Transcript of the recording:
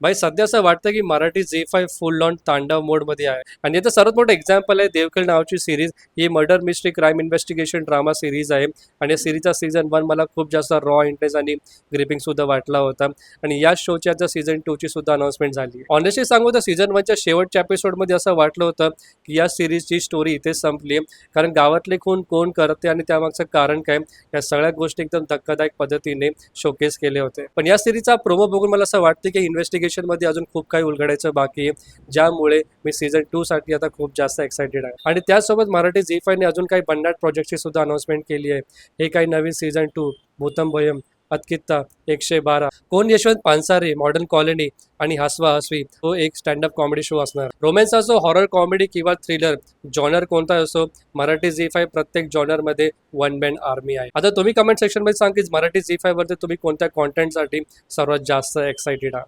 भाई सध्या असं वाटतं की मराठी झी 5 फुल ऑन तांडव मोडमध्ये आहे. आणि याचं सर्वात मोठं एक्झाम्पल आहे देवखेड नावाची सिरीज. ही murder mystery crime investigation drama series आहे. आणि या सिरीजचा सीझन 1 मला खूप जास्त रॉ इंटरेस्ट आणि ग्रिपिंग सुद्धा वाटला होता. आणि या शोची आता सीझन 2 ची सुद्धा अनाउन्समेंट झाली. ऑनेस्टली सांगू तर सीझन 1च्या शेवटच्या एपिसोडमध्ये असं वाटलं होतं की या सिरीजची स्टोरी इथेच संपली. कारण गावातले खून कोण करते आणि त्यामागचं कारण काय, या सगळ्या गोष्टी एकदम धक्कादायक पद्धतीने शोकेस केले होते. पण या सिरीजचा प्रोमो बघून मला असं वाटतं की इन्व्हेस्टिगेशन मध्ये अजून खूप काही उलगडायचं बाकी आहे, ज्यामुळे मी सीझन 2 साठी आता खूप जास्त एक्सायटेड आहे. आणि त्यासोबत मराठी झी 5 ने अजून काही भन्नाट प्रोजेक्टची सुद्धा अनाउन्समेंट केली आहे. हे काही नवीन सीझन 2, भूतम भयम, अतकित्ता, 112, कोण यशवंत पानसारे, मॉडर्न कॉलनी आणि हसवा हसवी तो एक स्टँडअप कॉमेडी शो असणार. रोमॅन्स असो, हॉरर कॉमेडी किंवा थ्रिलर, जॉनर कोणता असो, मराठी झी 5 प्रत्येक जॉनर मध्ये वन मॅन आर्मी आहे. आता तुम्ही कमेंट सेक्शन मध्ये सांग की मराठी झी 5 वरती तुम्ही कोणत्या कॉन्टेंटसाठी सर्वात जास्त एक्सायटेड आहात.